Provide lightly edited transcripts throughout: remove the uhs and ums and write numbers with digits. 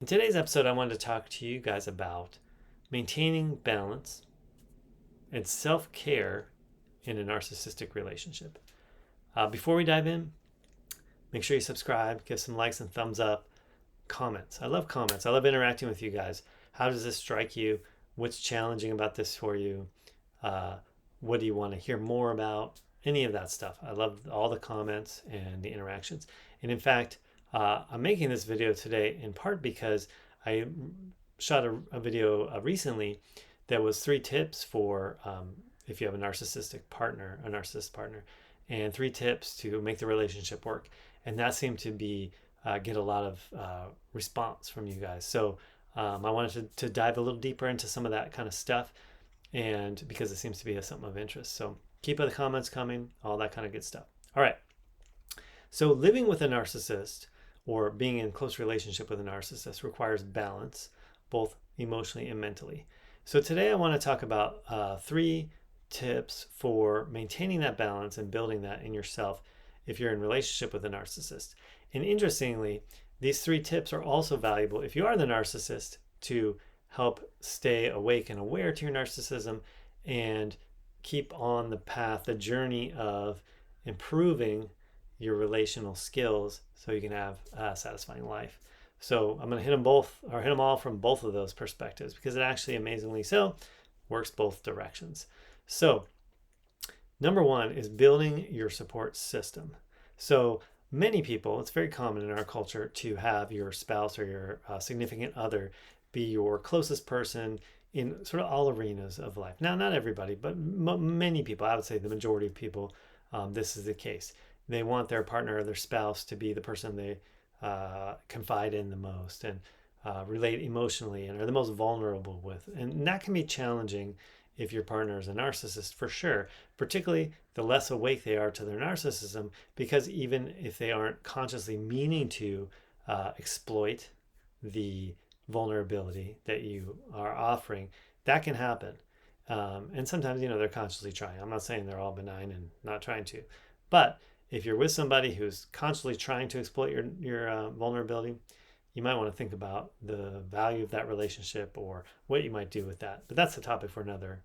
In today's episode, I wanted to talk to you guys about maintaining balance and self care in a narcissistic relationship. Before we dive in, make sure you subscribe, give some likes and thumbs up, comments. I love comments. I love interacting with you guys. How does this strike you? What's challenging about this for you? What do you want to hear more about? Any of that stuff. I love all the comments and the interactions. And in fact, I'm making this video today in part because I shot a video recently that was 3 tips for if you have a narcissistic partner, a narcissist partner, and 3 tips to make the relationship work. And that seemed to be get a lot of response from you guys. So I wanted to dive a little deeper into some of that kind of stuff, and because it seems to be something of interest. So keep the comments coming, all that kind of good stuff. All right. So living with a narcissist or being in close relationship with a narcissist requires balance, both emotionally and mentally. So today I want to talk about 3 tips for maintaining that balance and building that in yourself if you're in relationship with a narcissist. And interestingly, these 3 tips are also valuable if you are the narcissist to help stay awake and aware to your narcissism and keep on the path, the journey of improving your relational skills so you can have a satisfying life. So I'm going to hit them both, or hit them all from both of those perspectives, because it actually, amazingly so, works both directions. So number 1 is building your support system. So many people, it's very common in our culture to have your spouse or your significant other be your closest person in sort of all arenas of life. Now, not everybody, but many people, I would say the majority of people, this is the case. They want their partner or their spouse to be the person they confide in the most and relate emotionally and are the most vulnerable with. And that can be challenging if your partner is a narcissist, for sure, particularly the less awake they are to their narcissism, because even if they aren't consciously meaning to exploit the vulnerability that you are offering, that can happen. And sometimes, they're consciously trying. I'm not saying they're all benign and not trying to, but if you're with somebody who's constantly trying to exploit your vulnerability, you might want to think about the value of that relationship or what you might do with that. But that's a topic for another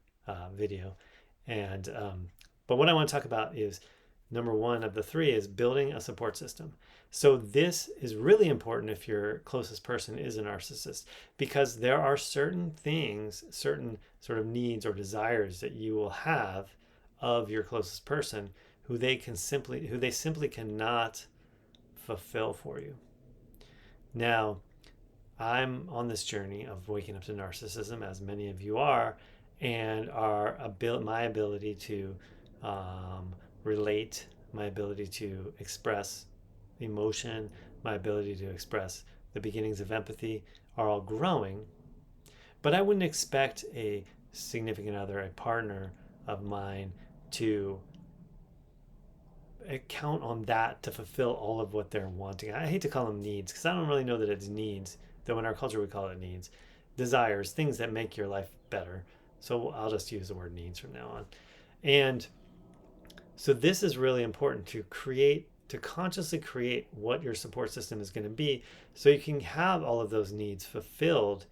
video. And but what I want to talk about is number 1 of the 3 is building a support system. So this is really important if your closest person is a narcissist, because there are certain things, certain sort of needs or desires that you will have of your closest person who they simply cannot fulfill for you. Now, I'm on this journey of waking up to narcissism, as many of you are, and my ability to relate, my ability to express emotion, my ability to express the beginnings of empathy are all growing. But I wouldn't expect a significant other, a partner of mine, to count on that to fulfill all of what they're wanting. I hate to call them needs, because I don't really know that it's needs, though in our culture we call it needs. Desires, things that make your life better. So I'll just use the word needs from now on. And so this is really important to consciously create what your support system is going to be, so you can have all of those needs fulfilled,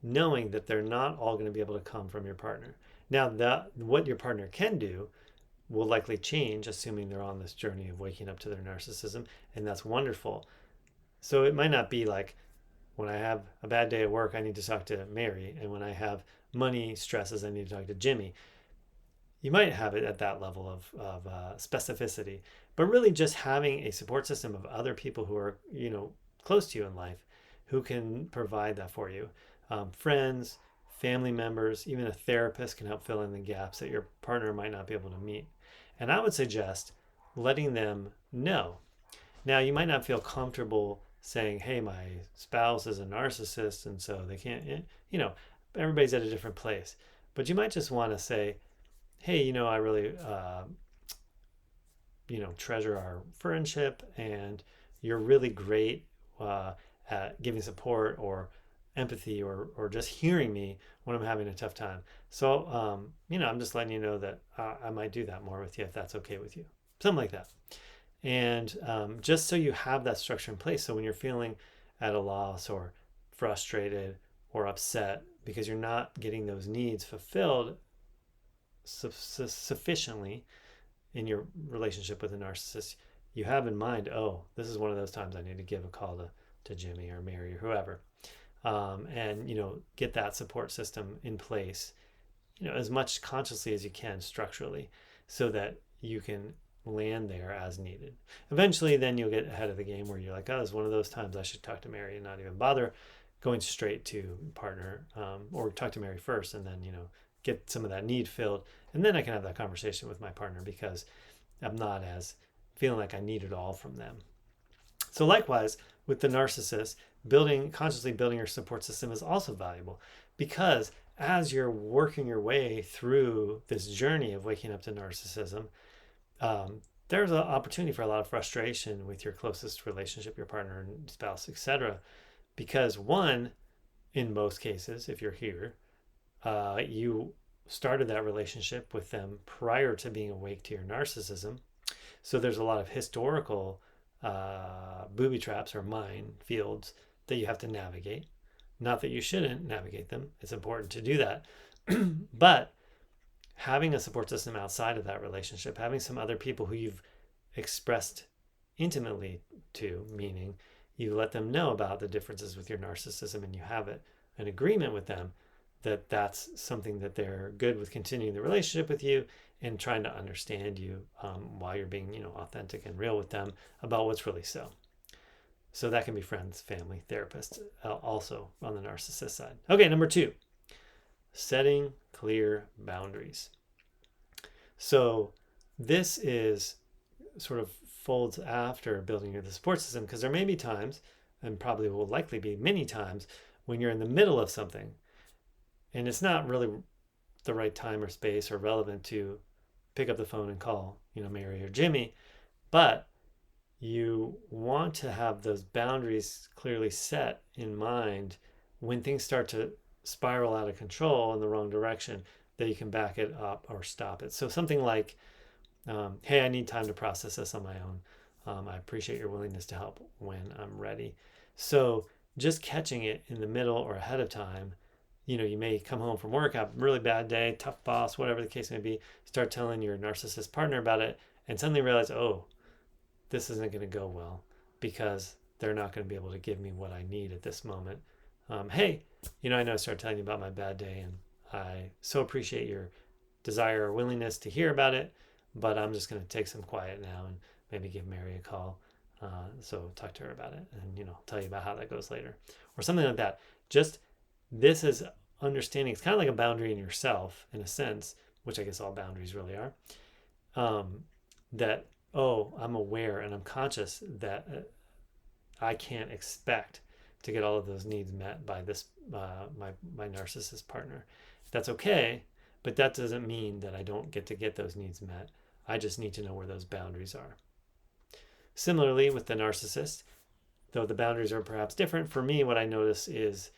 knowing that they're not all going to be able to come from your partner. Now, what your partner can do will likely change, assuming they're on this journey of waking up to their narcissism, and that's wonderful. So it might not be like, when I have a bad day at work, I need to talk to Mary, and when I have money stresses, I need to talk to Jimmy. You might have it at that level of specificity, but really just having a support system of other people who are close to you in life, who can provide that for you. Friends, family members, even a therapist can help fill in the gaps that your partner might not be able to meet. And I would suggest letting them know. Now, you might not feel comfortable saying, hey, my spouse is a narcissist, and so they can't, everybody's at a different place. But you might just want to say, hey, I really, treasure our friendship, and you're really great at giving support or empathy or just hearing me when I'm having a tough time. So, I'm just letting you know that I might do that more with you if that's okay with you. Something like that. And just so you have that structure in place. So when you're feeling at a loss or frustrated or upset because you're not getting those needs fulfilled sufficiently in your relationship with a narcissist, you have in mind, oh, this is one of those times I need to give a call to Jimmy or Mary or whoever, and get that support system in place, as much consciously as you can structurally, so that you can land there as needed. Eventually, then you'll get ahead of the game where you're like, oh, it's one of those times I should talk to Mary and not even bother going straight to partner, or talk to Mary first and then, get some of that need filled. And then I can have that conversation with my partner because I'm not as feeling like I need it all from them. So likewise, with the narcissist, consciously building your support system is also valuable, because as you're working your way through this journey of waking up to narcissism, there's an opportunity for a lot of frustration with your closest relationship, your partner and spouse, etc. Because one, in most cases, if you're here, you started that relationship with them prior to being awake to your narcissism. So there's a lot of historical booby traps or minefields that you have to navigate. Not that you shouldn't navigate them. It's important to do that. But having a support system outside of that relationship, having some other people who you've expressed intimately to, meaning you let them know about the differences with your narcissism and you have an agreement with them that that's something that they're good with continuing the relationship with you and trying to understand you while you're being, authentic and real with them about what's really so. So that can be friends, family, therapists, also on the narcissist side. Okay, number 2, setting clear boundaries. So this is sort of folds after building the support system, because there may be times, and probably will likely be many times, when you're in the middle of something and it's not really the right time or space or relevant to pick up the phone and call, Mary or Jimmy, but you want to have those boundaries clearly set in mind when things start to spiral out of control in the wrong direction, that you can back it up or stop it. So something like, hey, I need time to process this on my own. I appreciate your willingness to help when I'm ready. So just catching it in the middle or ahead of time. You may come home from work, have a really bad day, tough boss, whatever the case may be, start telling your narcissist partner about it, and suddenly realize, oh, this isn't going to go well because they're not going to be able to give me what I need at this moment. Hey, I know I started telling you about my bad day, and I so appreciate your desire or willingness to hear about it, but I'm just going to take some quiet now and maybe give Mary a call. So talk to her about it and, tell you about how that goes later or something like that. Just this is understanding. It's kind of like a boundary in yourself in a sense, which I guess all boundaries really are, that, oh, I'm aware and I'm conscious that I can't expect to get all of those needs met by this, my narcissist partner. That's okay, but that doesn't mean that I don't get to get those needs met. I just need to know where those boundaries are. Similarly, with the narcissist, though the boundaries are perhaps different, for me, what I notice is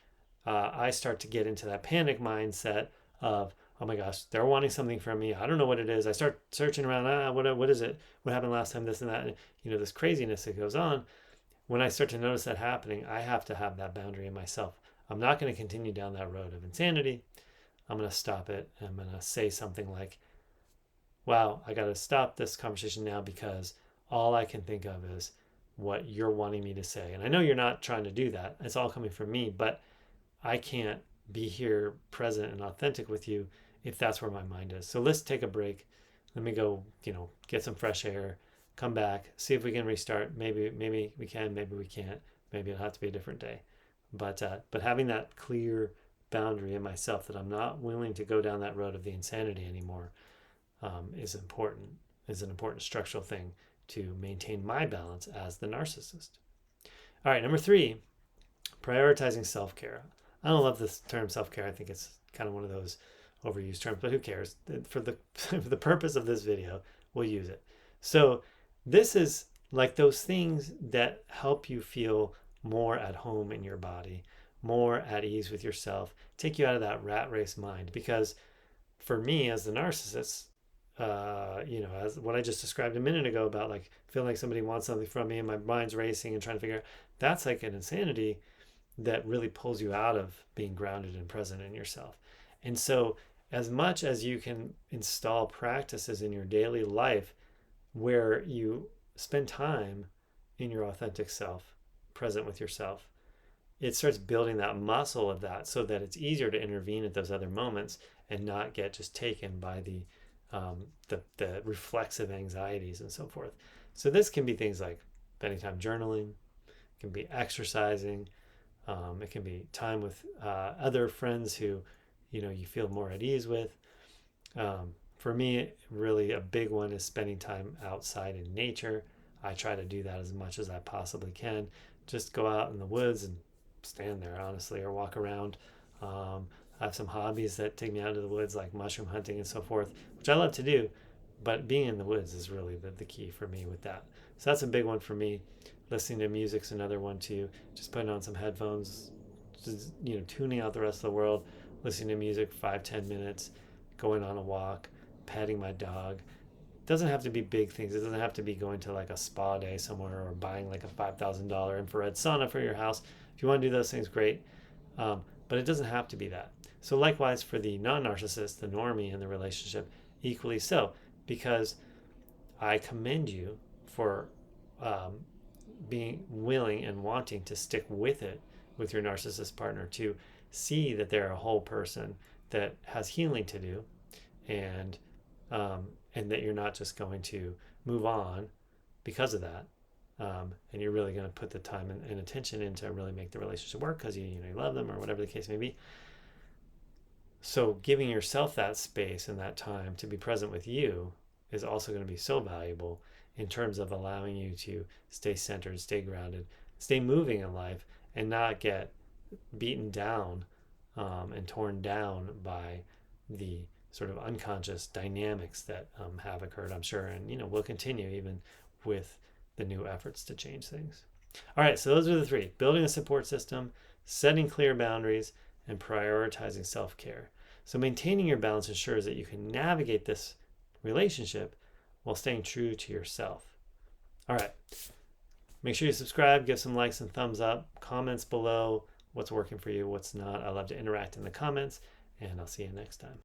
I start to get into that panic mindset of, oh my gosh, they're wanting something from me. I don't know what it is. I start searching around, what is it? What happened last time, this and that, and, this craziness that goes on. When I start to notice that happening, I have to have that boundary in myself. I'm not going to continue down that road of insanity. I'm going to stop it. And I'm going to say something like, wow, I got to stop this conversation now because all I can think of is what you're wanting me to say. And I know you're not trying to do that. It's all coming from me, but I can't be here present and authentic with you if that's where my mind is. So let's take a break. Let me go, get some fresh air, come back, see if we can restart. Maybe we can, maybe we can't. Maybe it'll have to be a different day. But having that clear boundary in myself that I'm not willing to go down that road of the insanity anymore is important, is an important structural thing to maintain my balance as the narcissist. All right, number 3, prioritizing self-care. I don't love this term self-care. I think it's kind of one of those overused terms, but who cares? For the purpose of this video, we'll use it. So this is like those things that help you feel more at home in your body, more at ease with yourself, take you out of that rat race mind. Because for me as the narcissist, as what I just described a minute ago about like feeling like somebody wants something from me and my mind's racing and trying to figure out, that's like an insanity that really pulls you out of being grounded and present in yourself. And so, as much as you can install practices in your daily life where you spend time in your authentic self, present with yourself, it starts building that muscle of that so that it's easier to intervene at those other moments and not get just taken by the reflexive anxieties and so forth. So this can be things like spending time journaling, it can be exercising, it can be time with other friends who you feel more at ease with. For me, really a big one is spending time outside in nature. I try to do that as much as I possibly can. Just go out in the woods and stand there, honestly, or walk around. I have some hobbies that take me out into the woods, like mushroom hunting and so forth, which I love to do. But being in the woods is really the key for me with that. So that's a big one for me. Listening to music's another one too. Just putting on some headphones, just, tuning out the rest of the world, listening to music 5-10 minutes, going on a walk, petting my dog. It doesn't have to be big things. It doesn't have to be going to like a spa day somewhere or buying like a $5,000 infrared sauna for your house. If you want to do those things, great. But it doesn't have to be that. So likewise for the non-narcissist, the normie in the relationship, equally so, because I commend you for being willing and wanting to stick with it with your narcissist partner, to see that they're a whole person that has healing to do, and that you're not just going to move on because of that, and you're really going to put the time and attention in to really make the relationship work because you love them or whatever the case may be. So giving yourself that space and that time to be present with you is also going to be so valuable in terms of allowing you to stay centered, stay grounded, stay moving in life, and not get beaten down and torn down by the sort of unconscious dynamics that have occurred, I'm sure, and will continue even with the new efforts to change things. All right, so those are the three: building a support system, setting clear boundaries, and prioritizing self-care. So maintaining your balance ensures that you can navigate this relationship while staying true to yourself. All right, make sure you subscribe, give some likes and thumbs up, comments below what's working for you, what's not. I love to interact in the comments, and I'll see you next time.